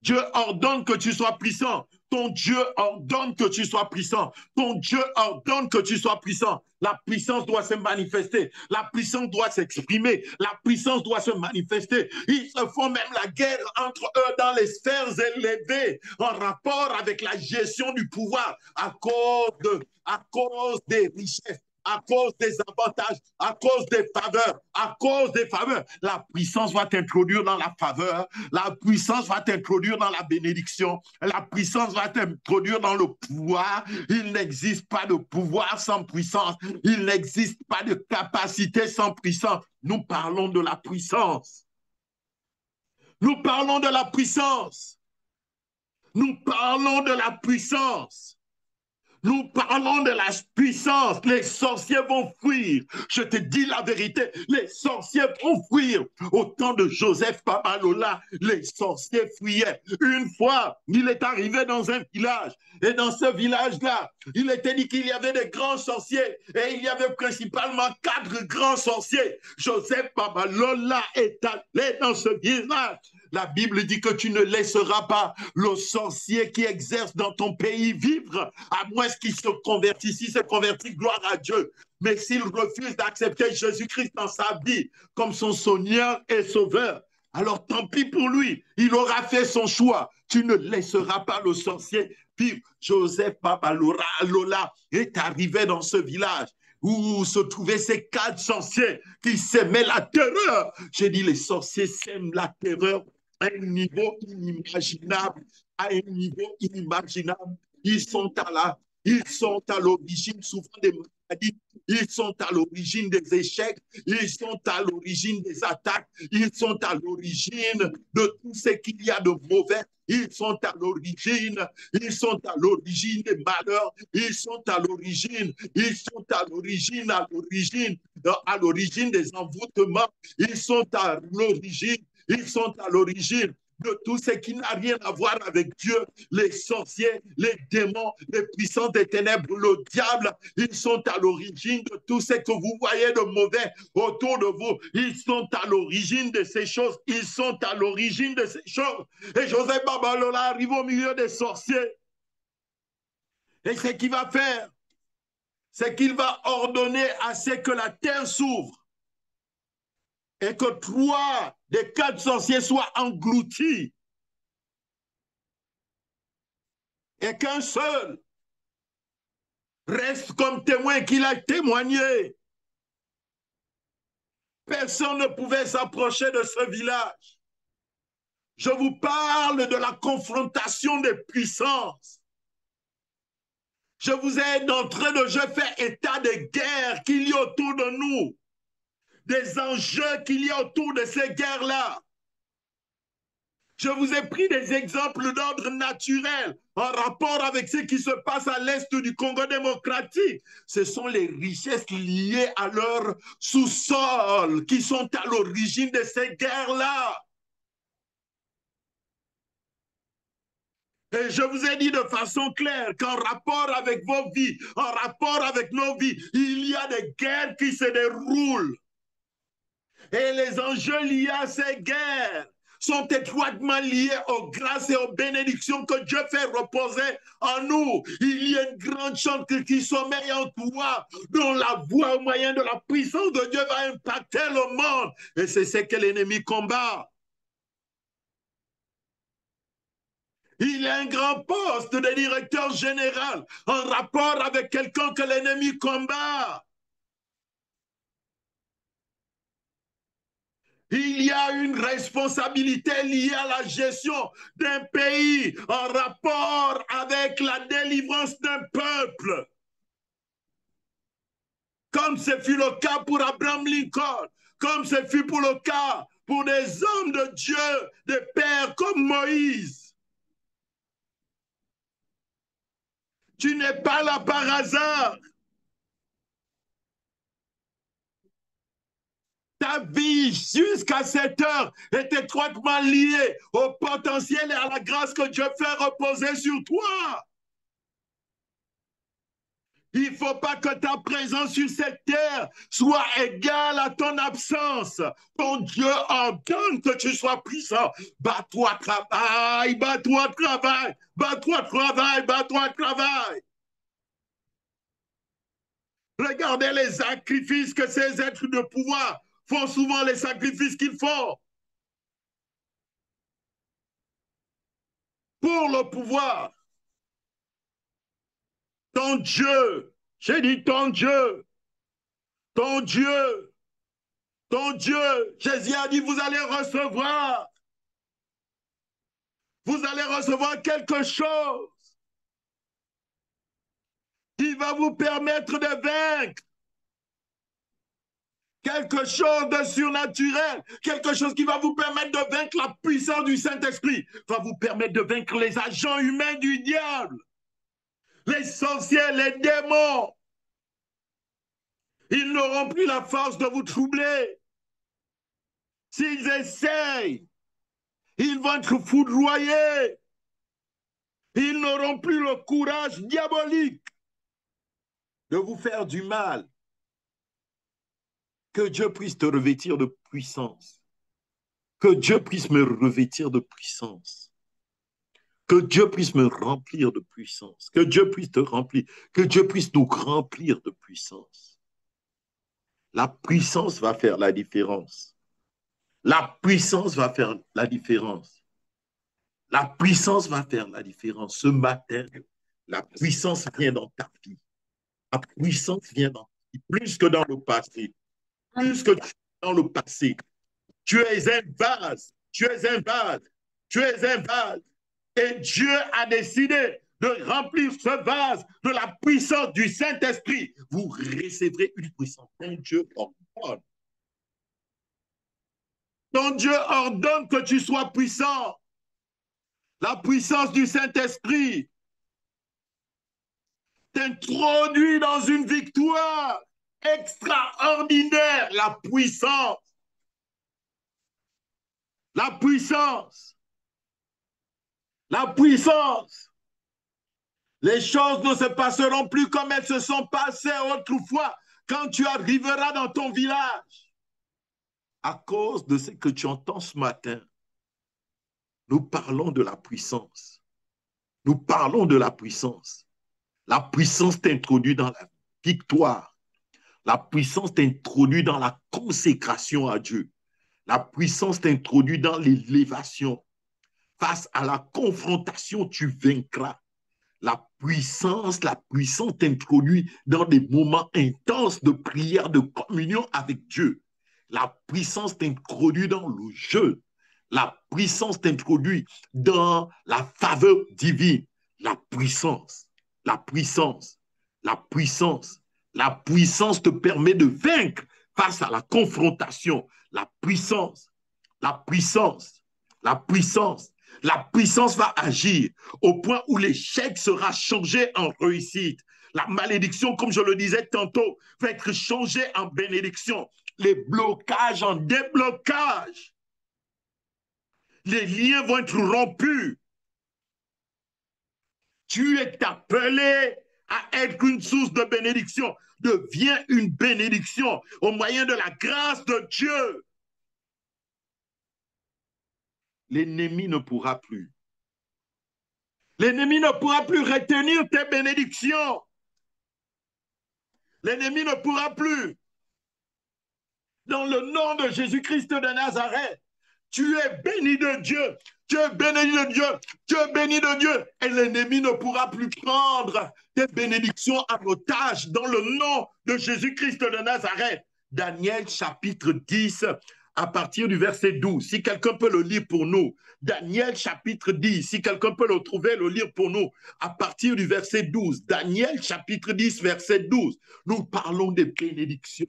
Dieu ordonne que tu sois puissant. Ton Dieu ordonne que tu sois puissant. Ton Dieu ordonne que tu sois puissant. La puissance doit se manifester. La puissance doit s'exprimer. La puissance doit se manifester. Ils se font même la guerre entre eux dans les sphères élevées en rapport avec la gestion du pouvoir à cause des richesses, à cause des avantages, à cause des faveurs, à cause des faveurs. La puissance va t'introduire dans la faveur, la puissance va t'introduire dans la bénédiction, la puissance va t'introduire dans le pouvoir. Il n'existe pas de pouvoir sans puissance, il n'existe pas de capacité sans puissance. Nous parlons de la puissance. Nous parlons de la puissance. Nous parlons de la puissance. Nous parlons de la puissance. Les sorciers vont fuir. Je te dis la vérité. Les sorciers vont fuir. Au temps de Joseph Babalola, les sorciers fuyaient. Une fois, il est arrivé dans un village. Et dans ce village-là, il était dit qu'il y avait des grands sorciers. Et il y avait principalement 4 grands sorciers. Joseph Babalola est allé dans ce village. La Bible dit que tu ne laisseras pas le sorcier qui exerce dans ton pays vivre, à moins qu'il se convertisse. S'il se convertit, gloire à Dieu. Mais s'il refuse d'accepter Jésus-Christ dans sa vie comme son Seigneur et Sauveur, alors tant pis pour lui. Il aura fait son choix. Tu ne laisseras pas le sorcier vivre. Joseph Babalola est arrivé dans ce village où se trouvaient ces 4 sorciers qui sèmaient la terreur. J'ai dit, les sorciers sèment la terreur à un niveau inimaginable, à un niveau inimaginable. Ils sont à l'origine souvent des maladies, ils sont à l'origine des échecs, ils sont à l'origine des attaques, ils sont à l'origine de tout ce qu'il y a de mauvais. Ils sont à l'origine des malheurs, ils sont à l'origine des envoûtements, ils sont à l'origine de tout ce qui n'a rien à voir avec Dieu, les sorciers, les démons, les puissances des ténèbres, le diable, ils sont à l'origine de tout ce que vous voyez de mauvais autour de vous. Ils sont à l'origine de ces choses. Ils sont à l'origine de ces choses. Et Joseph Babalola arrive au milieu des sorciers. Et ce qu'il va faire, c'est qu'il va ordonner à ce que la terre s'ouvre et que 3 des 4 sorciers soient engloutis et qu'un seul reste comme témoin qu'il a témoigné. Personne ne pouvait s'approcher de ce village. Je vous parle de la confrontation des puissances. Je vous ai d'entrée de jeu fait état des guerres qu'il y a autour de nous, des enjeux qu'il y a autour de ces guerres-là. Je vous ai pris des exemples d'ordre naturel en rapport avec ce qui se passe à l'est du Congo démocratique. Ce sont les richesses liées à leur sous-sol qui sont à l'origine de ces guerres-là. Et je vous ai dit de façon claire qu'en rapport avec vos vies, en rapport avec nos vies, il y a des guerres qui se déroulent. Et les enjeux liés à ces guerres sont étroitement liés aux grâces et aux bénédictions que Dieu fait reposer en nous. Il y a une grande chance qui sommeille en toi, dont la voix au moyen de la puissance de Dieu va impacter le monde. Et c'est ce que l'ennemi combat. Il y a un grand poste de directeur général en rapport avec quelqu'un que l'ennemi combat. Il y a une responsabilité liée à la gestion d'un pays en rapport avec la délivrance d'un peuple. Comme ce fut le cas pour Abraham Lincoln, comme ce fut pour le cas pour des hommes de Dieu, des pères comme Moïse. Tu n'es pas là par hasard. Ta vie jusqu'à cette heure est étroitement liée au potentiel et à la grâce que Dieu fait reposer sur toi. Il ne faut pas que ta présence sur cette terre soit égale à ton absence. Ton Dieu ordonne que tu sois puissant. Bats-toi, travail, bats-toi, travail, bats-toi, travail, bats-toi, travail. Regardez les sacrifices que ces êtres de pouvoir font souvent, les sacrifices qu'ils font pour le pouvoir. Ton Dieu, j'ai dit ton Dieu, ton Dieu, ton Dieu. Jésus a dit, vous allez recevoir quelque chose qui va vous permettre de vaincre. Quelque chose de surnaturel, quelque chose qui va vous permettre de vaincre la puissance du Saint-Esprit, va vous permettre de vaincre les agents humains du diable, les sorciers, les démons. Ils n'auront plus la force de vous troubler. S'ils essayent, ils vont être foudroyés. Ils n'auront plus le courage diabolique de vous faire du mal. Que Dieu puisse te revêtir de puissance. Que Dieu puisse me revêtir de puissance. Que Dieu puisse me remplir de puissance. Que Dieu puisse te remplir. Que Dieu puisse nous remplir de puissance. La puissance va faire la différence. La puissance va faire la différence. La puissance va faire la différence. Ce matin, la puissance vient dans ta vie. La puissance vient dans ta vie. Plus que dans le passé. Plus que dans le passé. Tu es un vase. Tu es un vase. Tu es un vase. Et Dieu a décidé de remplir ce vase de la puissance du Saint-Esprit. Vous recevrez une puissance. Ton Dieu ordonne. Ton Dieu ordonne que tu sois puissant. La puissance du Saint-Esprit t'introduit dans une victoire extraordinaire. La puissance. La puissance. La puissance. Les choses ne se passeront plus comme elles se sont passées autrefois quand tu arriveras dans ton village. À cause de ce que tu entends ce matin, nous parlons de la puissance. Nous parlons de la puissance. La puissance t'introduit dans la victoire. La puissance t'introduit dans la consécration à Dieu. La puissance t'introduit dans l'élévation. Face à la confrontation, tu vaincras. La puissance t'introduit dans des moments intenses de prière, de communion avec Dieu. La puissance t'introduit dans le jeu. La puissance t'introduit dans la faveur divine. La puissance, la puissance, la puissance. La puissance te permet de vaincre face à la confrontation. La puissance, la puissance, la puissance. La puissance va agir au point où l'échec sera changé en réussite. La malédiction, comme je le disais tantôt, va être changée en bénédiction. Les blocages en déblocage. Les liens vont être rompus. Tu es appelé à être une source de bénédiction. Deviens une bénédiction au moyen de la grâce de Dieu. L'ennemi ne pourra plus. L'ennemi ne pourra plus retenir tes bénédictions. L'ennemi ne pourra plus. Dans le nom de Jésus-Christ de Nazareth, tu es béni de Dieu. Tu es béni de Dieu. Tu es béni de Dieu. Et l'ennemi ne pourra plus prendre tes bénédictions en otage dans le nom de Jésus-Christ de Nazareth. Daniel chapitre 10, à partir du verset 12. Si quelqu'un peut le lire pour nous. Daniel chapitre 10, si quelqu'un peut le trouver, le lire pour nous, à partir du verset 12. Daniel chapitre 10, verset 12. Nous parlons des bénédictions.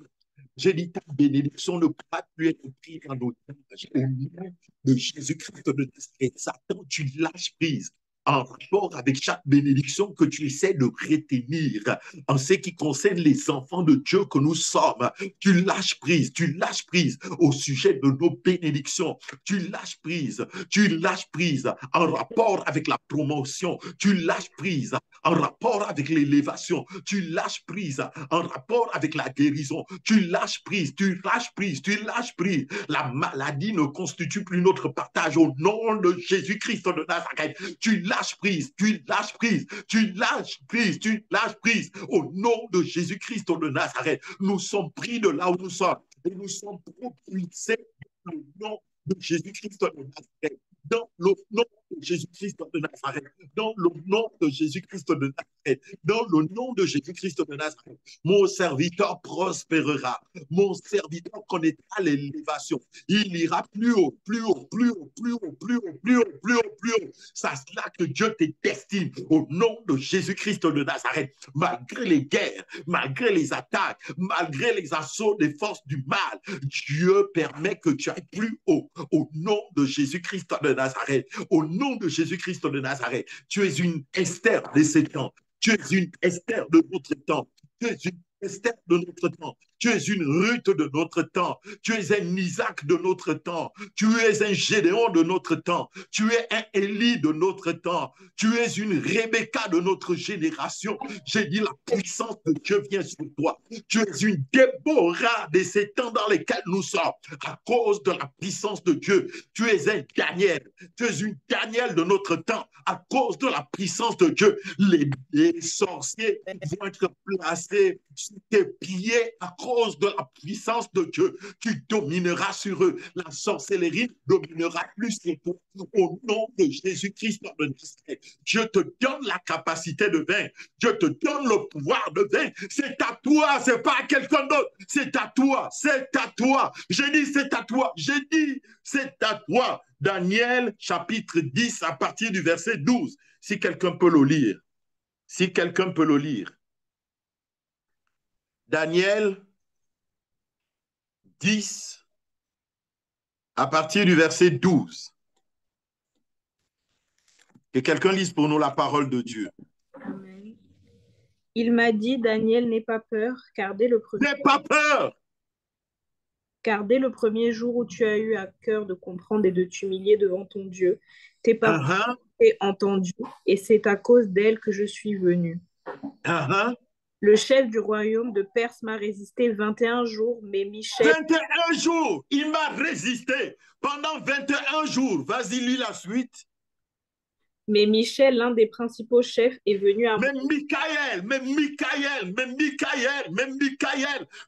J'ai dit, ta bénédiction ne pourra plus être prise en otage. Au nom de Jésus-Christ de Nazareth, Satan, tu lâches prise en rapport avec chaque bénédiction que tu essaies de retenir. En ce qui concerne les enfants de Dieu que nous sommes, tu lâches prise au sujet de nos bénédictions. Tu lâches prise en rapport avec la promotion. Tu lâches prise en rapport avec l'élévation. Tu lâches prise en rapport avec la guérison. Tu lâches prise. La maladie ne constitue plus notre partage au nom de Jésus-Christ de Nazareth. Tu lâches prise au nom de Jésus-Christ de Nazareth. Nous sommes pris de là où nous sommes et nous sommes propulsés dans le nom de Jésus-Christ de Nazareth. Dans le nom de Jésus-Christ de Nazareth. Dans le nom de Jésus-Christ de Nazareth. Dans le nom de Jésus-Christ de Nazareth. Mon serviteur prospérera. Mon serviteur connaîtra l'élévation. Il ira plus haut. C'est à cela que Dieu te destine au nom de Jésus-Christ de Nazareth. Malgré les guerres, malgré les attaques, malgré les assauts des forces du mal, Dieu permet que tu ailles plus haut au nom de Jésus-Christ de Nazareth. Au nom de Jésus-Christ de Nazareth, tu es une Esther de ces temps. Tu es une Esther de notre temps. Tu es une Esther de notre temps. Tu es une Ruth de notre temps. Tu es un Isaac de notre temps. Tu es un Gédéon de notre temps. Tu es un Élie de notre temps. Tu es une Rebecca de notre génération. J'ai dit la puissance de Dieu vient sur toi. Tu es une Déborah de ces temps dans lesquels nous sommes. À cause de la puissance de Dieu, tu es un Daniel. Tu es une Daniel de notre temps. À cause de la puissance de Dieu, les sorciers vont être placés sous tes pieds à cause de la puissance de Dieu. Tu domineras sur eux. La sorcellerie dominera plus sur toi. Au nom de Jésus-Christ de Nazareth, Dieu te donne la capacité de vaincre. Dieu te donne le pouvoir de vaincre. C'est à toi, c'est pas à quelqu'un d'autre. C'est à toi, c'est à toi. J'ai dit c'est à toi. J'ai dit c'est à toi. Daniel chapitre 10 à partir du verset 12. Si quelqu'un peut le lire. Si quelqu'un peut le lire. Daniel 10 à partir du verset 12. Que quelqu'un lise pour nous la parole de Dieu. Amen. Il m'a dit, Daniel, n'aie pas peur, car dès le premier jour où tu as eu à cœur de comprendre et de t'humilier devant ton Dieu, tes paroles ont été entendues, et c'est à cause d'elles que je suis venu. Le chef du royaume de Perse m'a résisté 21 jours, mais Michel... 21 jours, il m'a résisté pendant 21 jours. Vas-y, lis la suite. Mais Michel, l'un des principaux chefs, est venu à moi. Même Michaël,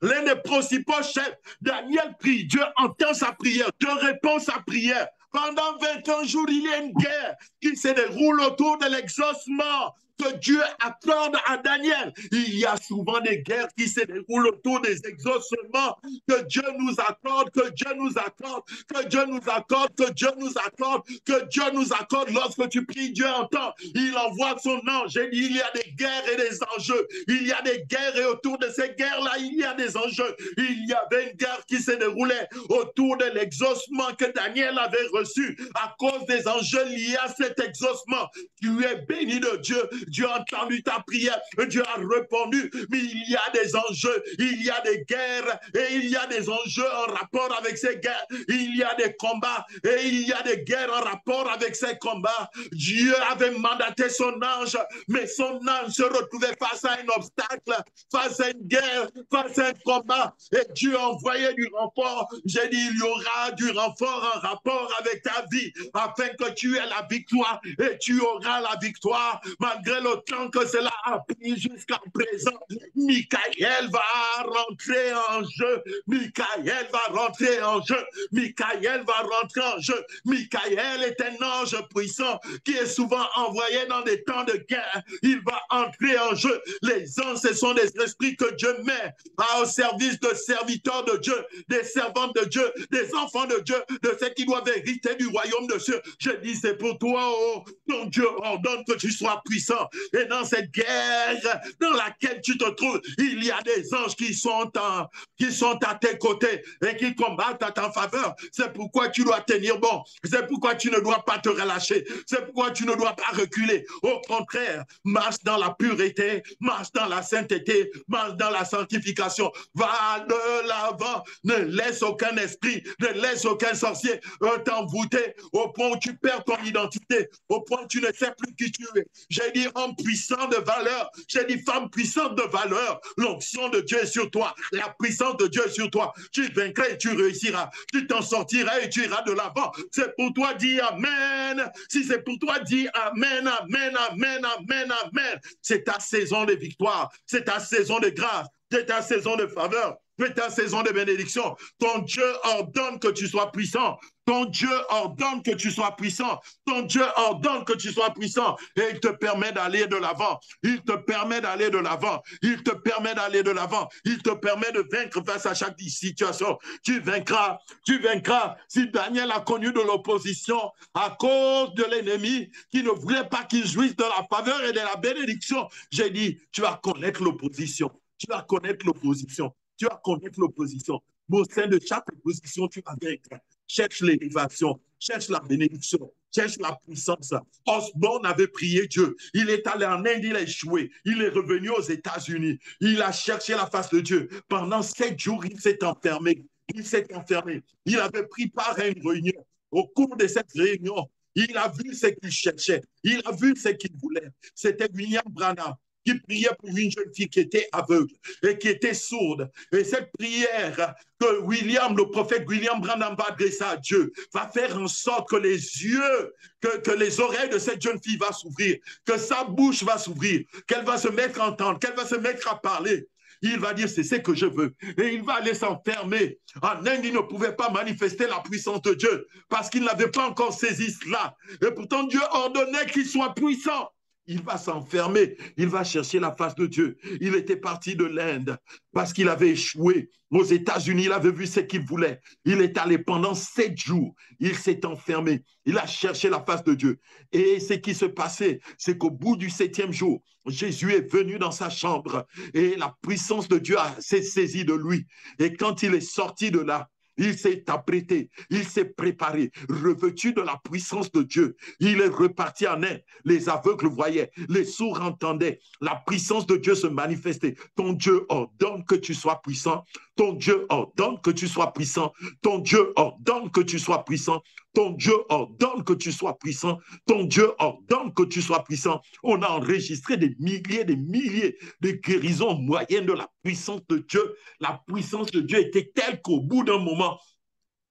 l'un des principaux chefs. Daniel prie, Dieu entend sa prière, Dieu répond sa prière. Pendant 21 jours, il y a une guerre qui se déroule autour de l'exaucement que Dieu accorde à Daniel. Il y a souvent des guerres qui se déroulent autour des exaucements que Dieu nous accorde, que Dieu nous accorde, que Dieu nous accorde, que Dieu nous accorde, que Dieu nous accorde. Lorsque tu pries, Dieu entend. Il envoie son ange. Il y a des guerres et des enjeux. Il y a des guerres et autour de ces guerres-là, il y a des enjeux. Il y avait une guerre qui se déroulait autour de l'exaucement que Daniel avait reçu à cause des enjeux liés à cet exaucement. Tu es béni de Dieu. Dieu a entendu ta prière, Dieu a répondu, mais il y a des enjeux, il y a des guerres et il y a des enjeux en rapport avec ces guerres, il y a des combats et il y a des guerres en rapport avec ces combats. Dieu avait mandaté son ange, mais son ange se retrouvait face à un obstacle, face à une guerre, face à un combat, et Dieu envoyait du renfort. J'ai dit, il y aura du renfort en rapport avec ta vie, afin que tu aies la victoire, et tu auras la victoire malgré autant que cela a pris jusqu'à présent, Michael va rentrer en jeu. Michael va rentrer en jeu. Michael va rentrer en jeu. Michael est un ange puissant qui est souvent envoyé dans des temps de guerre. Il va entrer en jeu. Les anges, ce sont des esprits que Dieu met au service de serviteurs de Dieu, des servantes de Dieu, des enfants de Dieu, de ceux qui doivent hériter du royaume de Dieu. Je dis, c'est pour toi, oh, ton Dieu ordonne que tu sois puissant. Et dans cette guerre dans laquelle tu te trouves, il y a des anges qui sont à tes côtés et qui combattent à ta faveur. C'est pourquoi tu dois tenir bon. C'est pourquoi tu ne dois pas te relâcher. C'est pourquoi tu ne dois pas reculer. Au contraire, marche dans la pureté, marche dans la sainteté, marche dans la sanctification. Va de l'avant. Ne laisse aucun esprit, ne laisse aucun sorcier t'envoûter au point où tu perds ton identité, au point où tu ne sais plus qui tu es. J'ai dit homme puissant de valeur, j'ai dit femme puissante de valeur. L'onction de Dieu est sur toi, la puissance de Dieu est sur toi. Tu vaincras et tu réussiras, tu t'en sortiras et tu iras de l'avant. C'est pour toi, dis Amen. Si c'est pour toi, dis Amen, Amen, Amen, Amen, Amen. C'est ta saison de victoire, c'est ta saison de grâce, c'est ta saison de faveur. C'est ta saison de bénédiction. Ton Dieu ordonne que tu sois puissant. Ton Dieu ordonne que tu sois puissant. Ton Dieu ordonne que tu sois puissant. Et il te permet d'aller de l'avant. Il te permet d'aller de l'avant. Il te permet d'aller de l'avant. Il te permet de vaincre face à chaque situation. Tu vaincras. Tu vaincras. Si Daniel a connu de l'opposition à cause de l'ennemi qui ne voulait pas qu'il jouisse de la faveur et de la bénédiction, j'ai dit, tu vas connaître l'opposition. Tu vas connaître l'opposition. Tu vas connaître l'opposition. Au sein de chaque opposition, tu vas vaincre. Cherche l'élévation, cherche la bénédiction, cherche la puissance. Osborne avait prié Dieu. Il est allé en Inde, il a échoué. Il est revenu aux États-Unis. Il a cherché la face de Dieu. Pendant 7 jours, il s'est enfermé. Il s'est enfermé. Il avait pris part à une réunion. Au cours de cette réunion, il a vu ce qu'il cherchait. Il a vu ce qu'il voulait. C'était William Branham qui priait pour une jeune fille qui était aveugle et qui était sourde. Et cette prière que le prophète William Branham va adresser à Dieu, va faire en sorte que les yeux, que les oreilles de cette jeune fille vont s'ouvrir, que sa bouche va s'ouvrir, qu'elle va se mettre à entendre, qu'elle va se mettre à parler. Il va dire, c'est ce que je veux. Et il va aller s'enfermer. En Inde, il ne pouvait pas manifester la puissance de Dieu parce qu'il n'avait pas encore saisi cela. Et pourtant, Dieu ordonnait qu'il soit puissant. Il va s'enfermer, il va chercher la face de Dieu. Il était parti de l'Inde parce qu'il avait échoué. Aux États-Unis, il avait vu ce qu'il voulait. Il est allé pendant 7 jours. Il s'est enfermé. Il a cherché la face de Dieu. Et ce qui se passait, c'est qu'au bout du 7e jour, Jésus est venu dans sa chambre et la puissance de Dieu s'est saisie de lui. Et quand il est sorti de là, il s'est apprêté, il s'est préparé, revêtu de la puissance de Dieu. Il est reparti en Inde. Les aveugles voyaient, les sourds entendaient. La puissance de Dieu se manifestait. Ton Dieu ordonne que tu sois puissant. Ton Dieu ordonne que tu sois puissant. Ton Dieu ordonne que tu sois puissant. Ton Dieu ordonne que tu sois puissant. Ton Dieu ordonne que tu sois puissant. On a enregistré des milliers de guérisons moyennes de la puissance de Dieu. La puissance de Dieu était telle qu'au bout d'un moment,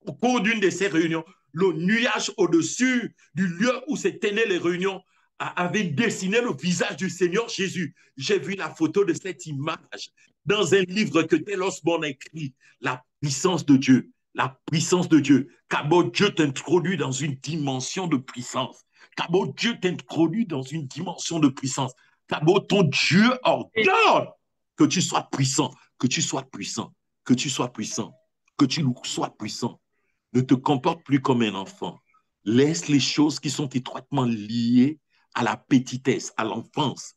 au cours d'une de ces réunions, le nuage au-dessus du lieu où se tenaient les réunions avait dessiné le visage du Seigneur Jésus. J'ai vu la photo de cette image dans un livre que Dale Osborne a écrit, La puissance de Dieu. La puissance de Dieu. Qu'abord Dieu t'introduit dans une dimension de puissance. Qu'abord Dieu t'introduit dans une dimension de puissance. Qu'abord ton Dieu ordonne que tu sois puissant, que tu sois puissant, que tu sois puissant, que tu sois puissant. Ne te comporte plus comme un enfant. Laisse les choses qui sont étroitement liées à la petitesse, à l'enfance.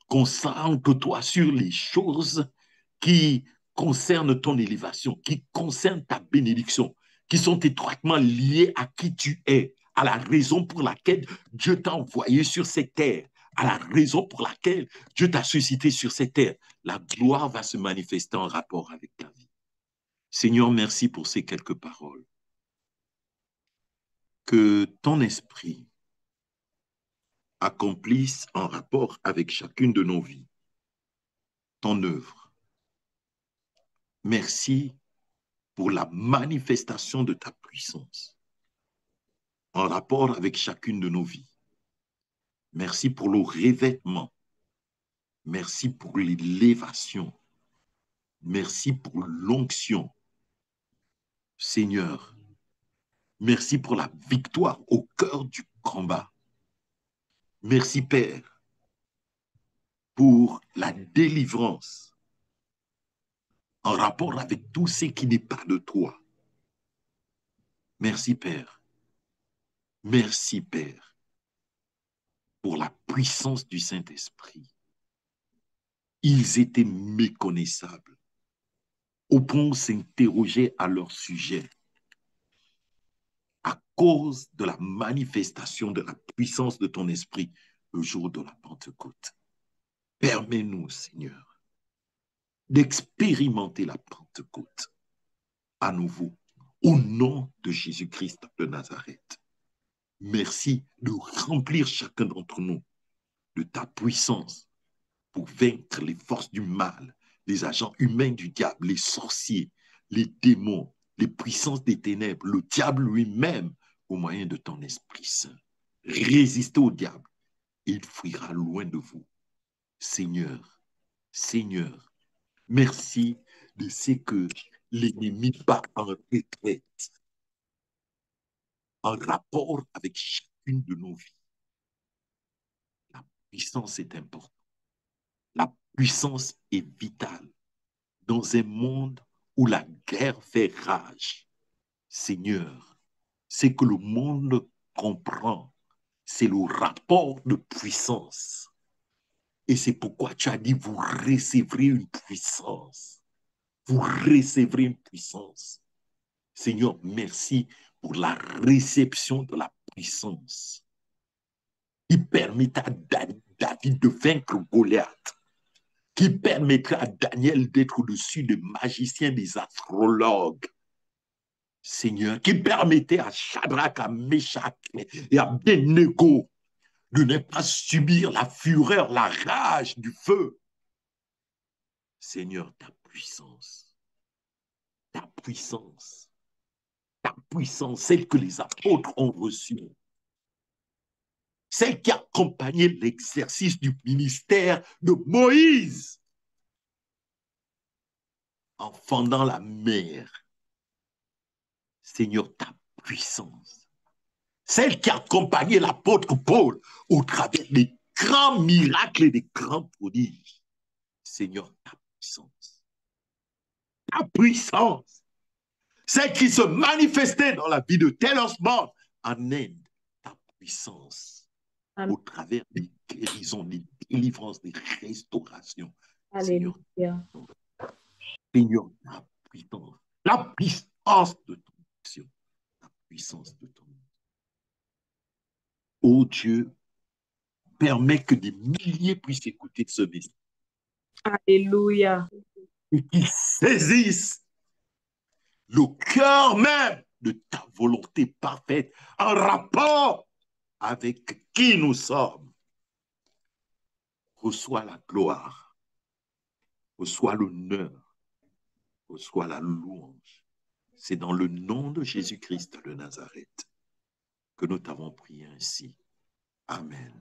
Concentre-toi sur les choses qui concernent ton élévation, qui concernent ta bénédiction, qui sont étroitement liées à qui tu es, à la raison pour laquelle Dieu t'a envoyé sur cette terre, à la raison pour laquelle Dieu t'a suscité sur cette terre. La gloire va se manifester en rapport avec ta vie. Seigneur, merci pour ces quelques paroles. Que ton esprit accomplisse en rapport avec chacune de nos vies ton œuvre. Merci pour la manifestation de ta puissance en rapport avec chacune de nos vies. Merci pour le revêtement Merci pour l'élévation. Merci pour l'onction. Seigneur, merci pour la victoire au cœur du combat. Merci, Père, pour la délivrance en rapport avec tout ce qui n'est pas de toi. Merci, Père. Merci, Père, pour la puissance du Saint-Esprit. Ils étaient méconnaissables, au point de s'interroger à leur sujet, à cause de la manifestation de la puissance de ton esprit le jour de la Pentecôte. Permets-nous, Seigneur, d'expérimenter la Pentecôte à nouveau, au nom de Jésus-Christ de Nazareth. Merci de remplir chacun d'entre nous de ta puissance pour vaincre les forces du mal, les agents humains du diable, les sorciers, les démons, les puissances des ténèbres, le diable lui-même, au moyen de ton Esprit Saint. Résistez au diable, et il fuira loin de vous. Seigneur, Seigneur, merci de ce que l'ennemi bat en retraite, en rapport avec chacune de nos vies. La puissance est importante. La puissance est vitale dans un monde où la guerre fait rage. Seigneur, ce que le monde comprend, c'est le rapport de puissance. Et c'est pourquoi tu as dit, vous recevrez une puissance. Vous recevrez une puissance. Seigneur, merci pour la réception de la puissance qui permet à David de vaincre Goliath, qui permettra à Daniel d'être au-dessus des magiciens, des astrologues. Seigneur, qui permettait à Shadrach, à Meshach et à Abednego de ne pas subir la fureur, la rage du feu. Seigneur, ta puissance, celle que les apôtres ont reçue, celle qui accompagnait l'exercice du ministère de Moïse en fendant la mer. Seigneur, ta puissance, celle qui accompagnait l'apôtre Paul au travers des grands miracles et des grands prodiges. Seigneur, ta puissance, celle qui se manifestait dans la vie de Taylor Swift en Inde, ta puissance, au travers des guérisons, des délivrances, des restaurations. Alléluia. Seigneur, la puissance de ton action, la puissance de ton action. Oh Dieu, permets que des milliers puissent écouter ce message. Alléluia. Et qu'ils saisissent le cœur même de ta volonté parfaite en rapport avec qui nous sommes. Reçois la gloire, reçois l'honneur, reçois la louange. C'est dans le nom de Jésus-Christ de Nazareth que nous t'avons prié ainsi. Amen.